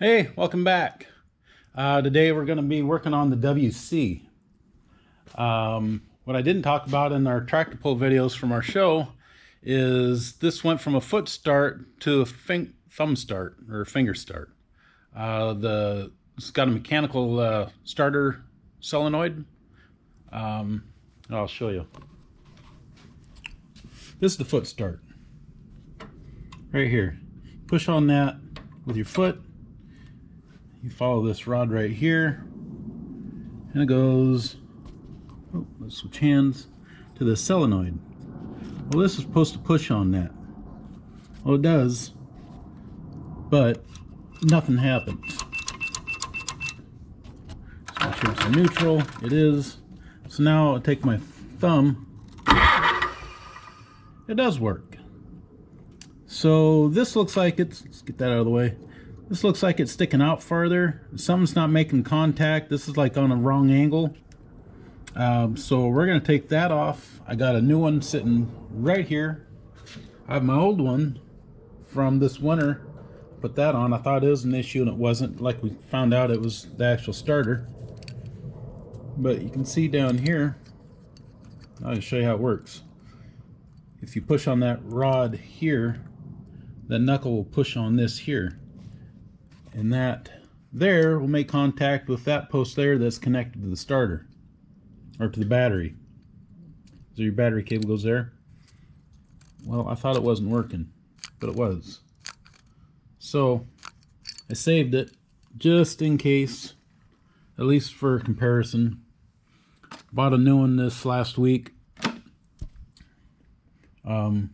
Hey, welcome back. Today we're going to be working on the WC. What I didn't talk about in our tractor pull videos from our show is this went from a foot start to a thumb start or finger start. It's got a mechanical starter solenoid. I'll show you. This is the foot start. Right here. Push on that with your foot. You follow this rod right here, and it goes, let's switch hands, to the solenoid. Well, this is supposed to push on that. Well, it does, but nothing happens. So make sure it's in neutral. It is. So now I'll take my thumb. It does work. So this looks like let's get that out of the way. This looks like it's sticking out farther. Something's not making contact. This is like on a wrong angle. So we're going to take that off. I got a new one sitting right here. I have my old one from this winter. Put that on. I thought it was an issue and it wasn't. Like we found out, it was the actual starter. But you can see down here, I'll show you how it works. If you push on that rod here, that knuckle will push on this here. And that there will make contact with that post there that's connected to the starter or to the battery. So your battery cable goes there. Well, I thought it wasn't working, but it was. So I saved it just in case, at least for comparison. Bought a new one this last week. And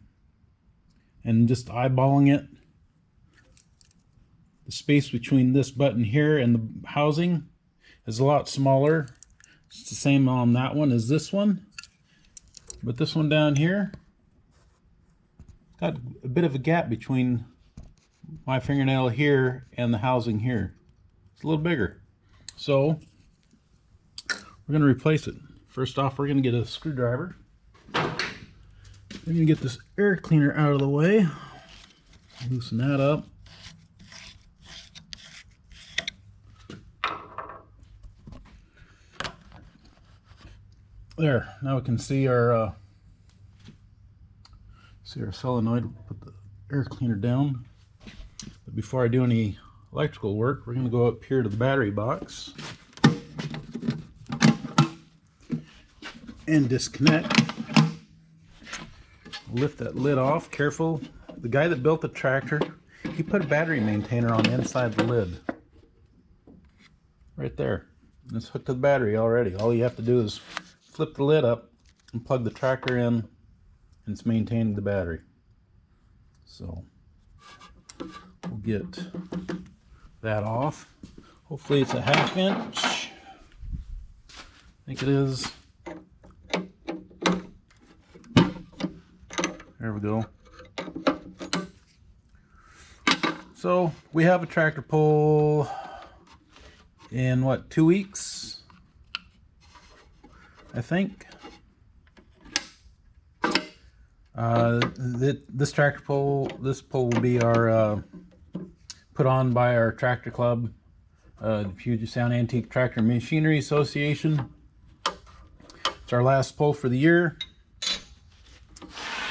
just eyeballing it. The space between this button here and the housing is a lot smaller. It's the same on that one as this one, but this one down here got a bit of a gap between my fingernail here and the housing here. It's a little bigger, so we're going to replace it. First off, we're going to get a screwdriver. We're going to get this air cleaner out of the way, loosen that up. There, now we can see our solenoid. Put the air cleaner down. But before I do any electrical work, we're going to go up here to the battery box and disconnect. Lift that lid off, careful. The guy that built the tractor, he put a battery maintainer on the inside of the lid. Right there. And it's hooked to the battery already. All you have to do is flip the lid up and plug the tractor in, and it's maintaining the battery. So we'll get that off. Hopefully it's a 1/2 inch. I think it is. There we go. So we have a tractor pull in what, 2 weeks? I think. This tractor pull, this pull will be our put on by our tractor club, the Puget Sound Antique Tractor Machinery Association. It's our last pull for the year.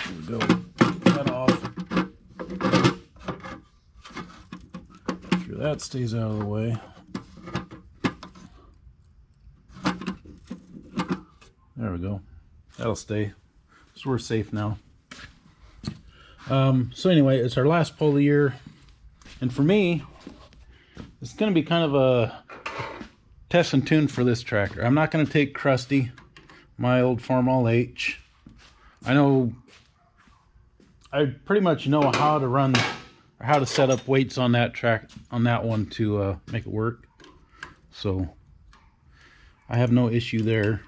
There we go. Cut off. Make sure that stays out of the way. There we go. That'll stay. So we're safe now. So anyway, it's our last pull of the year. And for me, it's going to be kind of a test and tune for this tractor. I'm not going to take Krusty, my old Farmall H. I pretty much know how to run, or how to set up weights on that one to make it work. So I have no issue there.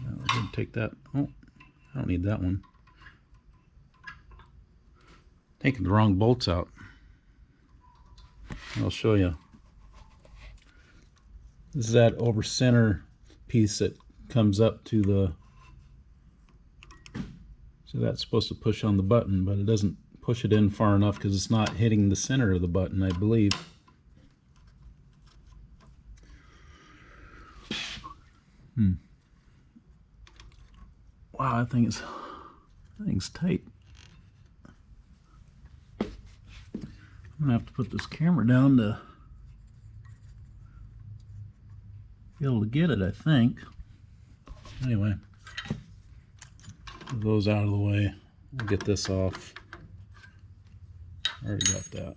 We're going to take that. Oh, I don't need that one. Taking the wrong bolts out. I'll show you. This is that over center piece that comes up to the, so that's supposed to push on the button, but it doesn't push it in far enough because it's not hitting the center of the button, I believe. Wow, that thing's tight. I'm gonna have to put this camera down to be able to get it, I think. Anyway, move those out of the way. We'll get this off. Already got that.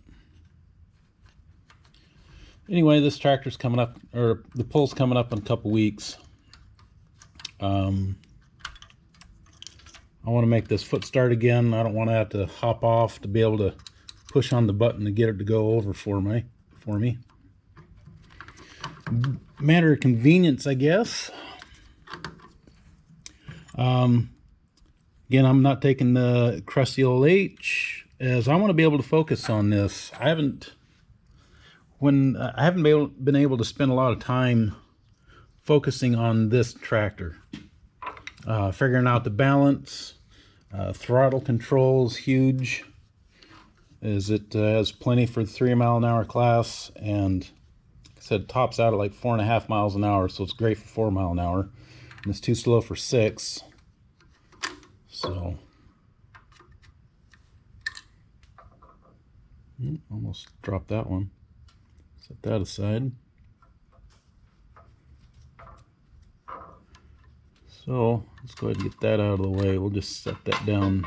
Anyway, this tractor's coming up, or the pull's coming up in a couple weeks. I want to make this foot start again. I don't want to have to hop off to be able to push on the button to get it to go over for me. Matter of convenience, I guess. Again, I'm not taking the crusty old H, as I want to be able to focus on this. I haven't been able to spend a lot of time focusing on this tractor. Figuring out the balance, throttle controls huge, as it has plenty for the 3 mile an hour class, and like I said, tops out at like 4.5 miles an hour, so it's great for 4 mile an hour, and it's too slow for 6. So almost dropped that one. Set that aside. So let's go ahead and get that out of the way. We'll just set that down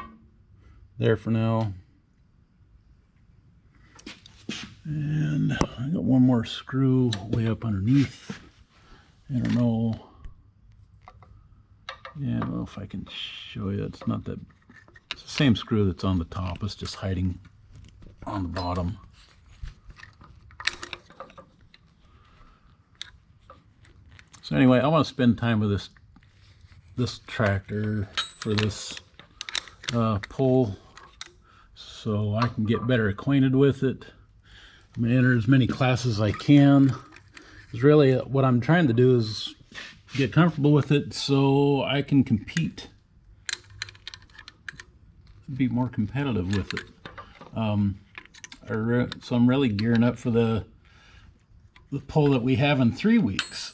there for now. And I got one more screw way up underneath. I don't know. Yeah, I don't know if I can show you. It's not that. It's the same screw that's on the top. It's just hiding on the bottom. So anyway, I want to spend time with this tractor for this pull, so I can get better acquainted with it. I'm going to enter as many classes as I can. Because really what I'm trying to do is get comfortable with it so I can compete, be more competitive with it. So I'm really gearing up for the pull that we have in 3 weeks.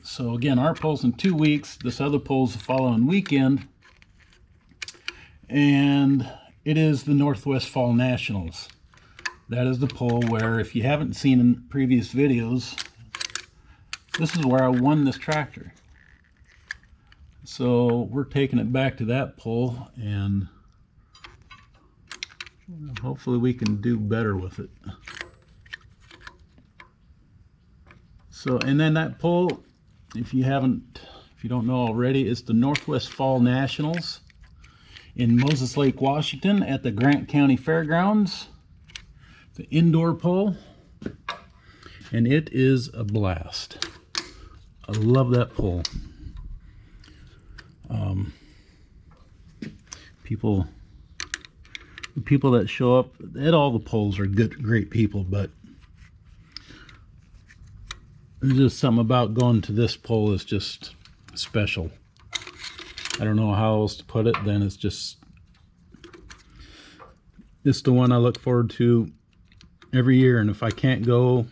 So again, our poll's in 2 weeks. This other poll's the following weekend. And it is the Northwest Fall Nationals. That is the poll where, if you haven't seen in previous videos, this is where I won this tractor. So we're taking it back to that poll, and hopefully we can do better with it. So, and then that poll, if you don't know already, it's the Northwest Fall Nationals in Moses Lake, Washington at the Grant County Fairgrounds. The indoor poll, and it is a blast. I love that poll. The people that show up at all the polls are great people, but there's just something about going to this poll is just special. I don't know how else to put it. Then it's the one I look forward to every year, and if I can't go,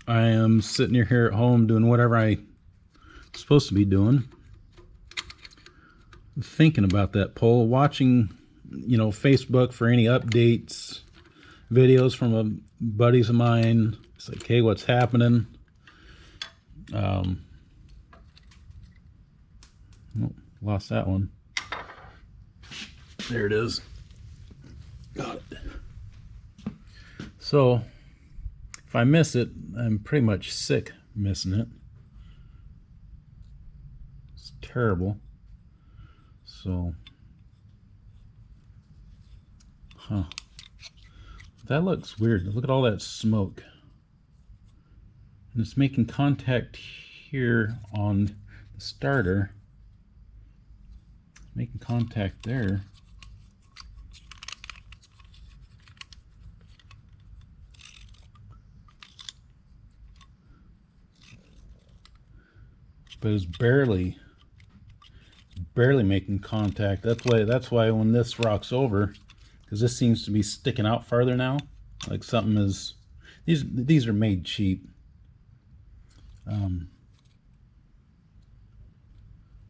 I am sitting here at home doing whatever I'm supposed to be doing, thinking about that poll, watching, Facebook for any updates, videos from buddies of mine. It's like, hey, what's happening? Lost that one. There it is. Got it. So if I miss it, I'm pretty much sick missing it. It's terrible. So, that looks weird. Look at all that smoke. And it's making contact here on the starter. Making contact there. But it's barely making contact. That's why when this rocks over, because this seems to be sticking out farther now. Like something is, these are made cheap.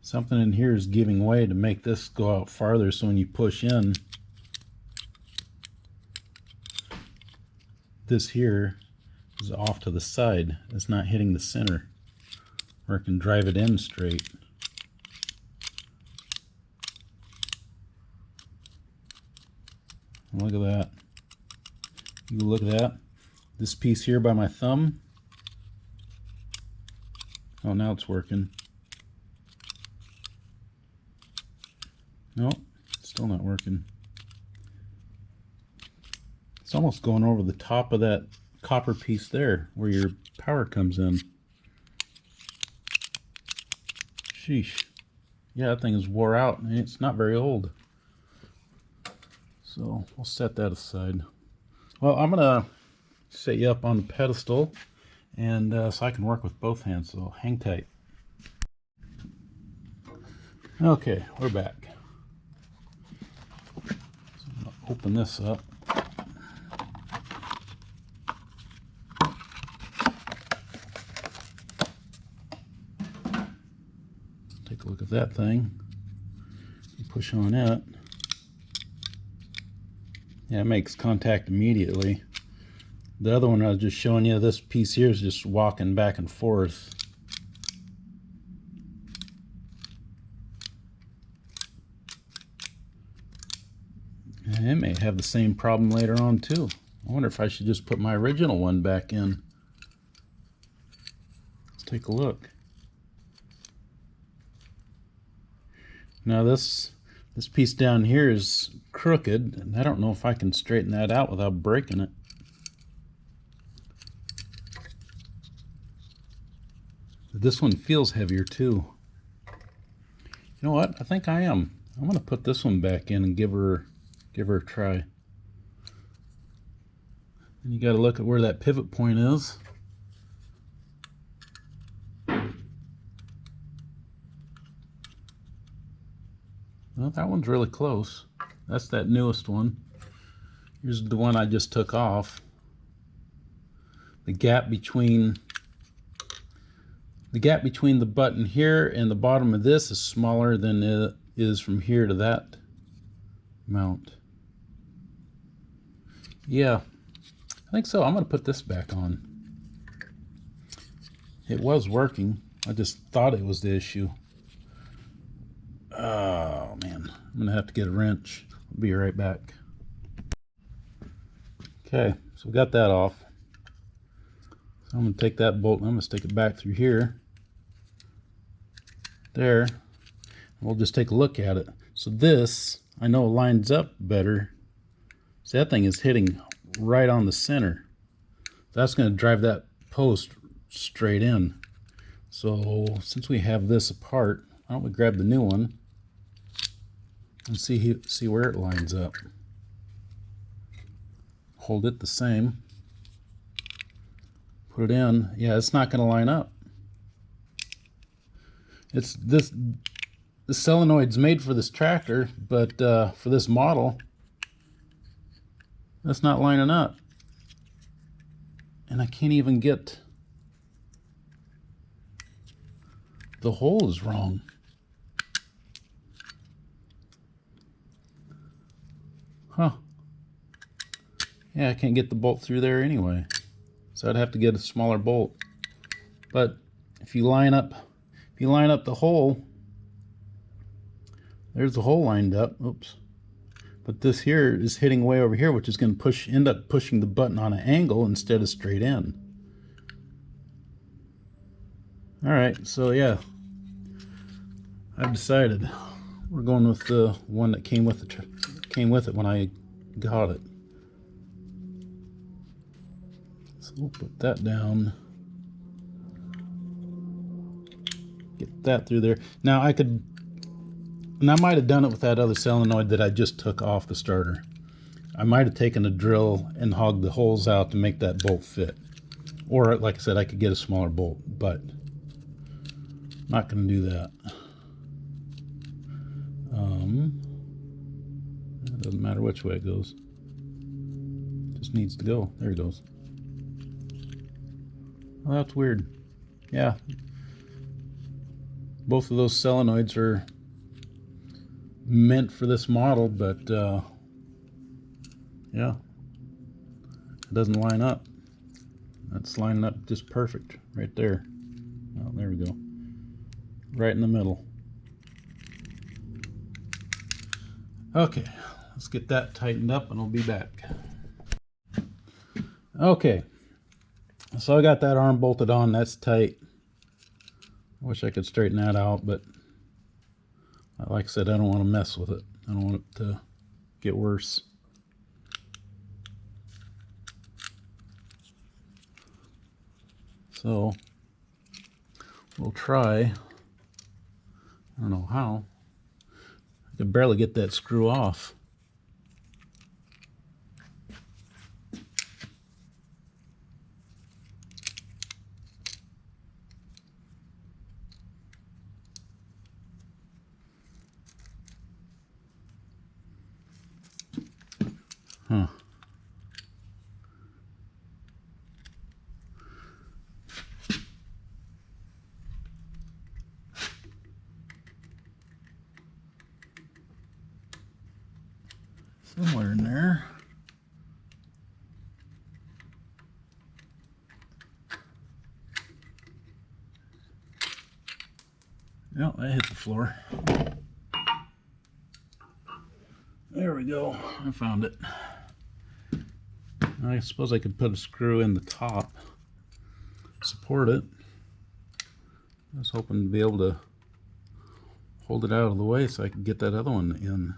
Something in here is giving way to make this go out farther, so when you push in, this here is off to the side. It's not hitting the center where it can drive it in straight. Look at that. You look at that. This piece here by my thumb. Oh, now it's working. Nope, still not working. It's almost going over the top of that copper piece there where your power comes in. Sheesh. Yeah, that thing is wore out and it's not very old. So we'll set that aside. Well, I'm gonna set you up on the pedestal, and so I can work with both hands, so hang tight. Okay, we're back. So I'm gonna open this up. Take a look at that thing. You push on it. Yeah, it makes contact immediately. The other one I was just showing you, this piece here is just walking back and forth. And it may have the same problem later on too. I wonder if I should just put my original one back in. Let's take a look. Now this piece down here is crooked, and I don't know if I can straighten that out without breaking it. This one feels heavier too. You know what? I think I am. I'm going to put this one back in and give her a try. And you got to look at where that pivot point is. Well, that one's really close. That's that newest one. Here's the one I just took off. The gap between the button here and the bottom of this is smaller than it is from here to that mount. Yeah, I think so. I'm going to put this back on. It was working. I just thought it was the issue. Oh man, I'm gonna have to get a wrench. I'll be right back. Okay, so we got that off. So I'm gonna take that bolt and I'm gonna stick it back through here. There. We'll just take a look at it. So this, I know, lines up better. See, that thing is hitting right on the center. That's gonna drive that post straight in. So since we have this apart, why don't we grab the new one and see where it lines up. Hold it the same. Put it in. Yeah, it's not going to line up. It's this. The solenoid's made for this tractor, but for this model, that's not lining up. And I can't even get. The hole is wrong. Huh. Yeah, I can't get the bolt through there anyway. So I'd have to get a smaller bolt. But if you line up the hole, there's the hole lined up. Oops. But this here is hitting way over here, which is going to end up pushing the button on an angle instead of straight in. All right, so yeah, I've decided we're going with the one that came with it when I got it. So we'll put that down. Get that through there. Now I might have done it with that other solenoid that I just took off the starter. I might have taken a drill and hogged the holes out to make that bolt fit. Or like I said, I could get a smaller bolt, but I'm not going to do that. Doesn't matter which way it goes. Just needs to go. There it goes. Well, that's weird. Yeah. Both of those solenoids are meant for this model, but yeah, it doesn't line up. That's lining up just perfect right there. Oh, there we go. Right in the middle. Okay, let's get that tightened up and I'll be back. Okay, so I got that arm bolted on. That's tight. I wish I could straighten that out, but like I said, I don't want to mess with it. I don't want it to get worse. So we'll try. I don't know how. I can barely get that screw off. Huh. Somewhere in there. Yep, I hit the floor. There we go. I found it. I suppose I could put a screw in the top, support it. I was hoping to be able to hold it out of the way so I could get that other one in.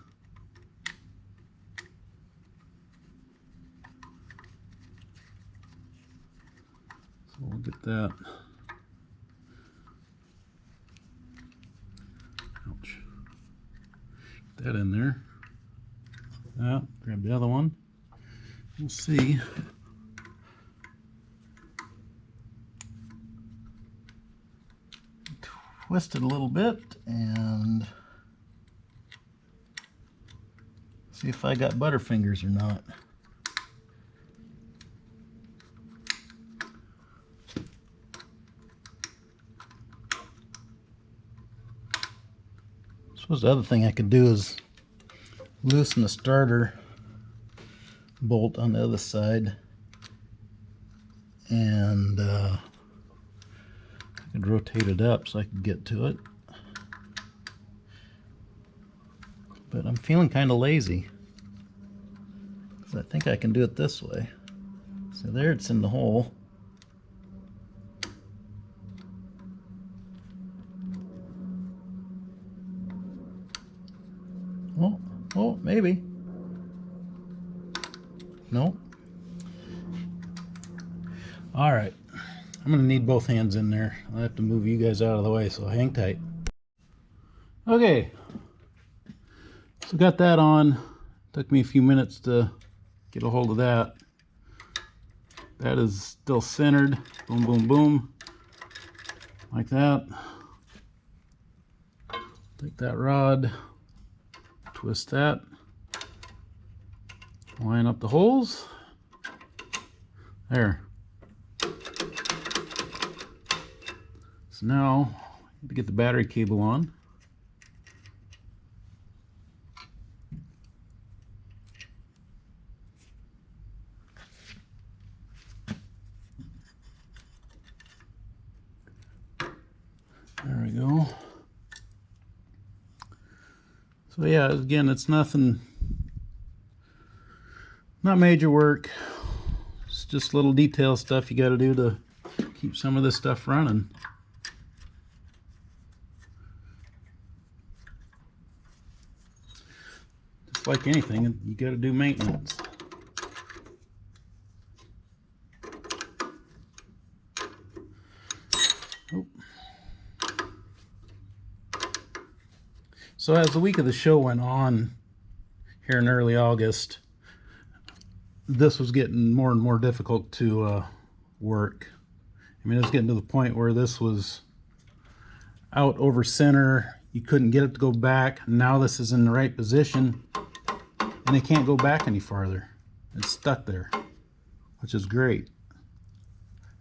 So we'll get that. Ouch. Get that in there. Yeah, grab the other one. We'll see. Twist it a little bit and see if I got butterfingers or not. I suppose the other thing I could do is loosen the starter bolt on the other side, and I could rotate it up so I could get to it. But I'm feeling kind of lazy, because I think I can do it this way. So there, it's in the hole. Oh, maybe. Nope. All right. I'm going to need both hands in there. I'll have to move you guys out of the way, so hang tight. Okay. So got that on. Took me a few minutes to get a hold of that. That is still centered. Boom, boom, boom. Like that. Take that rod. Twist that. Line up the holes. There. So now, I need to get the battery cable on. There we go. So yeah, again, it's nothing, not major work. It's just little detail stuff you got to do to keep some of this stuff running. Just like anything, you got to do maintenance. Oh. So as the week of the show went on here in early August, this was getting more and more difficult to work. I mean, it was getting to the point where this was out over center. You couldn't get it to go back. Now this is in the right position, and it can't go back any farther. It's stuck there, which is great.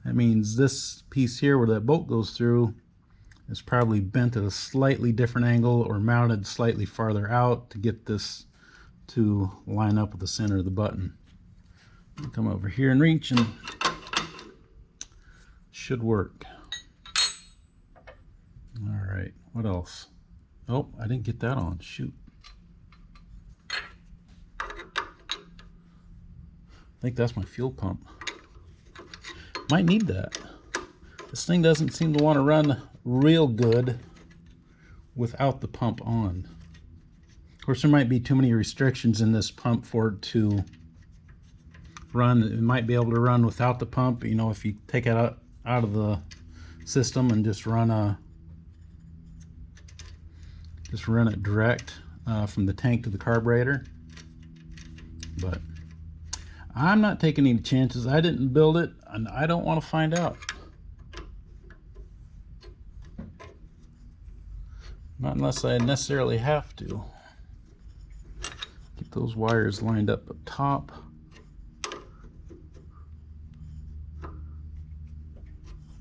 That means this piece here where that bolt goes through is probably bent at a slightly different angle or mounted slightly farther out to get this to line up with the center of the button. Come over here and reach, and should work. All right, what else? Oh, I didn't get that on. Shoot. I think that's my fuel pump. Might need that. This thing doesn't seem to want to run real good without the pump on. Of course, there might be too many restrictions in this pump for it to run. It might be able to run without the pump, you know, if you take it out of the system and just run it direct from the tank to the carburetor. But I'm not taking any chances. I didn't build it, and I don't want to find out. Not unless I necessarily have to. Get those wires lined up top.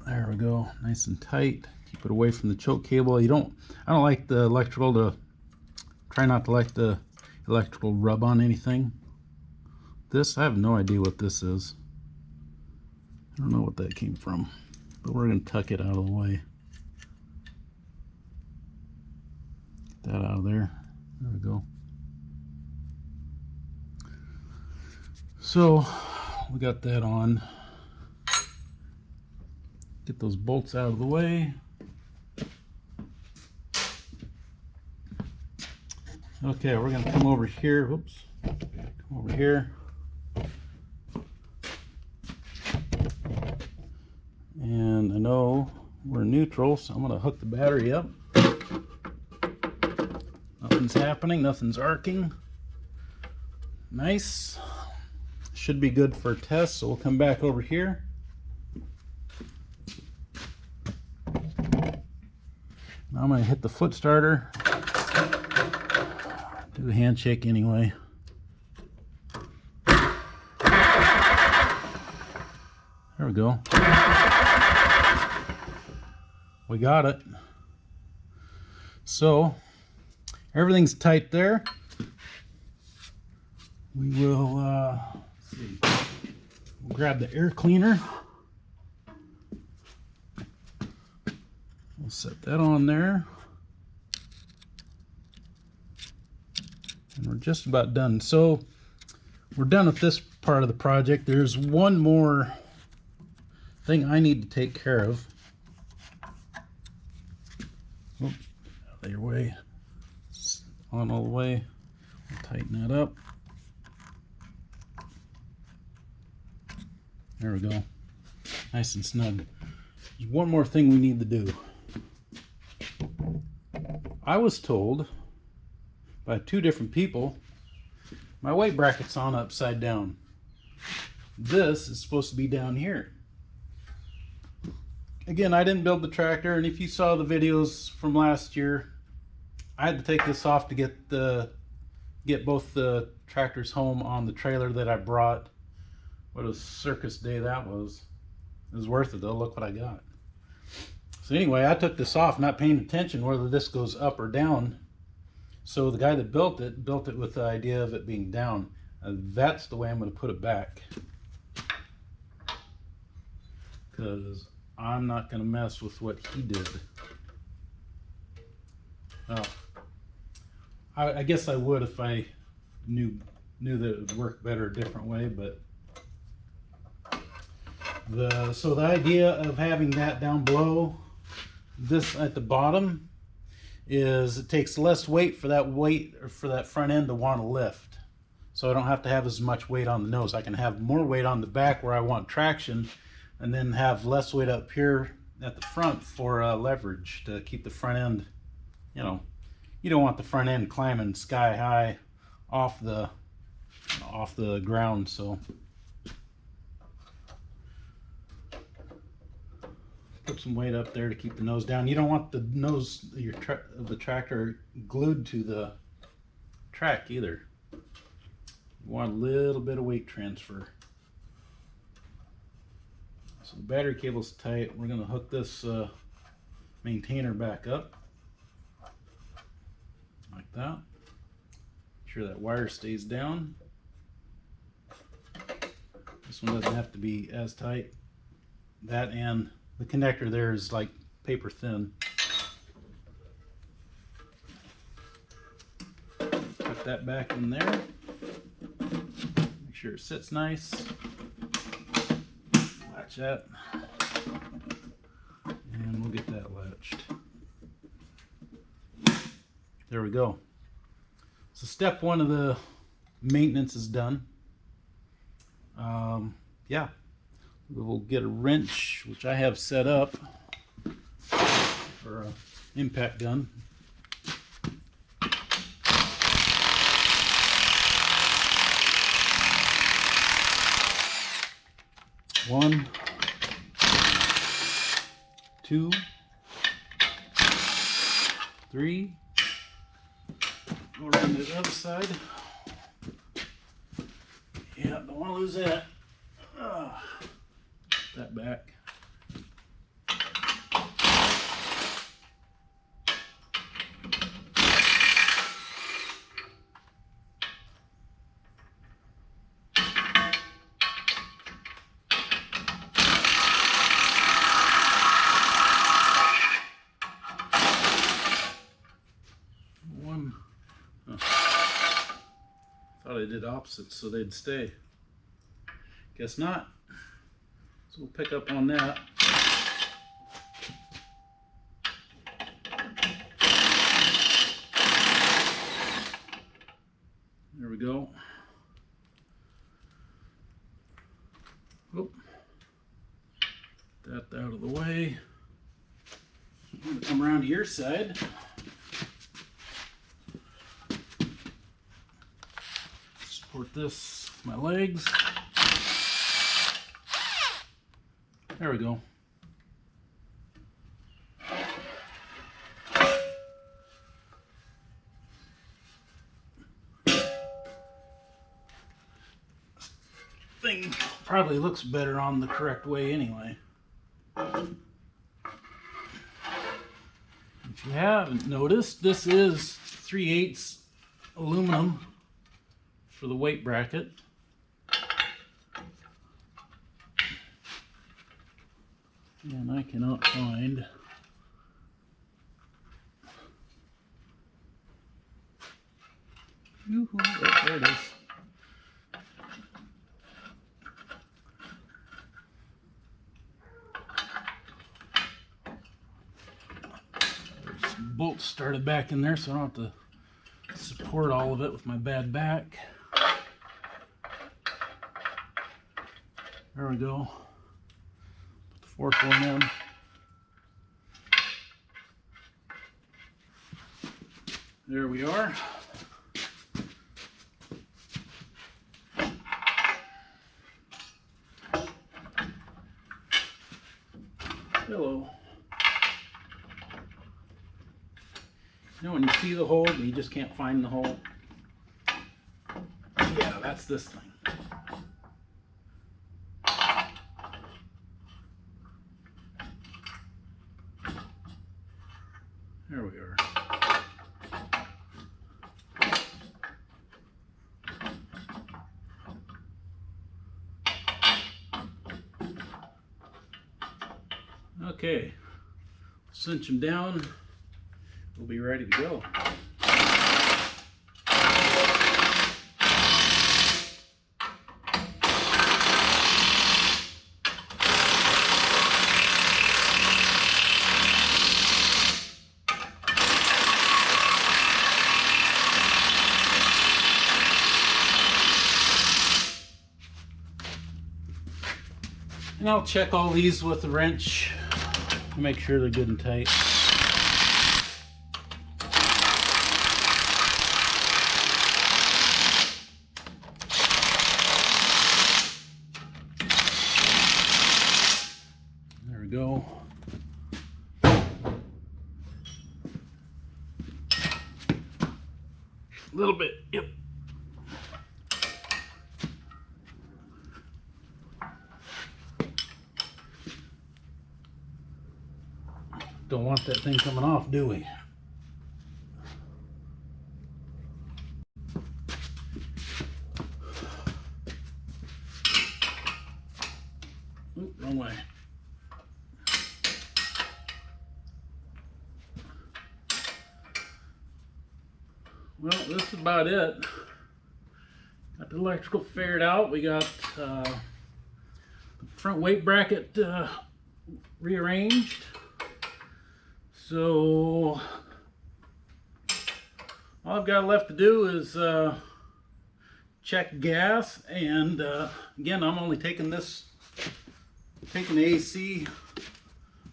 There we go, nice and tight. Keep it away from the choke cable. I don't like the electrical to, try not to let the electrical rub on anything. This, I have no idea what this is. I don't know what that came from, but we're gonna tuck it out of the way. Get that out of there. There we go. So we got that on. Get those bolts out of the way. Okay, we're gonna come over here. Whoops. Come over here. And I know we're neutral, so I'm gonna hook the battery up. Nothing's happening, nothing's arcing. Nice. Should be good for a test, so we'll come back over here. Now I'm going to hit the foot starter. Do a handshake anyway. There we go. We got it. So everything's tight there. We will let's see. We'll grab the air cleaner. We'll set that on there. And we're just about done. So we're done with this part of the project. There's one more thing I need to take care of. Oh, out of your way. It's on all the way. I'll tighten that up. There we go. Nice and snug. There's one more thing we need to do. I was told by two different people my weight bracket's on upside down. This is supposed to be down here. Again, I didn't build the tractor, and if you saw the videos from last year, I had to take this off to get both the tractors home on the trailer that I brought. What a circus day that was. It was worth it though. Look what I got. So anyway, I took this off, not paying attention whether this goes up or down. So the guy that built it with the idea of it being down. That's the way I'm going to put it back. Because I'm not going to mess with what he did. Well, I guess I would if I knew that it would work better a different way, but so the idea of having that down below, this at the bottom, is it takes less weight for that front end to want to lift. So I don't have to have as much weight on the nose. I can have more weight on the back where I want traction, and then have less weight up here at the front for leverage to keep the front end, you know, you don't want the front end climbing sky high off the ground. So put some weight up there to keep the nose down. You don't want the nose of the tractor glued to the track either. You want a little bit of weight transfer. So the battery cable's tight. We're going to hook this maintainer back up like that. Make sure that wire stays down. This one doesn't have to be as tight. That and the connector there is like paper thin. Put that back in there. Make sure it sits nice. Latch that. And we'll get that latched. There we go. So step one of the maintenance is done. Yeah, we'll get a wrench, which I have set up for an impact gun. One, two, three. Go around to the other side. Yeah, don't want to lose that. That back. One. Oh. Thought I did opposites so they'd stay. Guess not. So we'll pick up on that. There we go. Oop. That out of the way. I'm going to come around to your side. Support this with my legs. There we go. Thing probably looks better on the correct way anyway. If you haven't noticed, this is 3/8 aluminum for the weight bracket. And I cannot find oh, there it is. There's some bolts started back in there, so I don't have to support all of it with my bad back. There we go. Fourth one in. There we are. Hello. You know when you see the hole, but you just can't find the hole? Yeah, that's this thing. There we are. Okay, cinch them down. We'll be ready to go. And I'll check all these with a wrench to make sure they're good and tight. There we go. A little bit, yep. Don't want that thing coming off, do we? Oop, wrong way. Well, this is about it. Got the electrical figured out. We got the front weight bracket rearranged. So all I've got left to do is check gas, and again, I'm only taking the AC.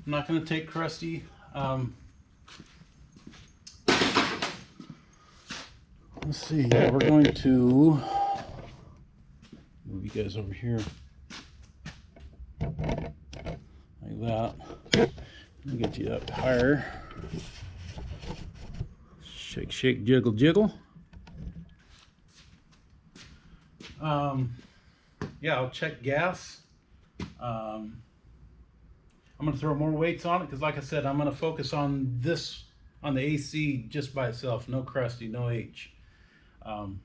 I'm not going to take crusty. Let's see. Yeah, we're going to move you guys over here like that. I'll get you up higher. Shake, shake, jiggle, jiggle. Yeah, I'll check gas. I'm going to throw more weights on it because, like I said, I'm going to focus on this, on the AC just by itself. No crusty, no H. I'm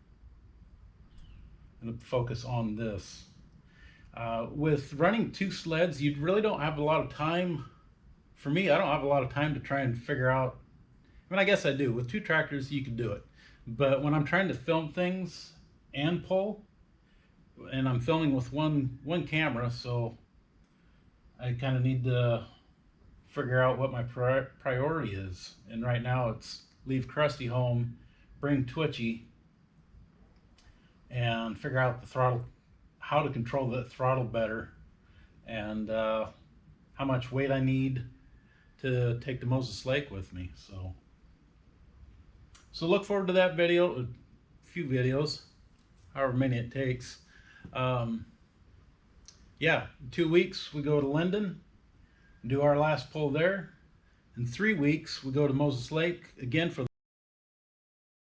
going to focus on this. With running two sleds, you really don't have a lot of time. For me, I don't have a lot of time to try and figure out. I mean, I guess I do. With two tractors, you can do it. But when I'm trying to film things and pull, and I'm filming with one camera, so I kind of need to figure out what my priority is. And right now it's leave Krusty home, bring Twitchy, and figure out the throttle, how to control the throttle better, and how much weight I need to take to Moses Lake with me. So look forward to that video, a few videos, however many it takes. Yeah, in 2 weeks we go to Linden and do our last pull there. In 3 weeks we go to Moses Lake again for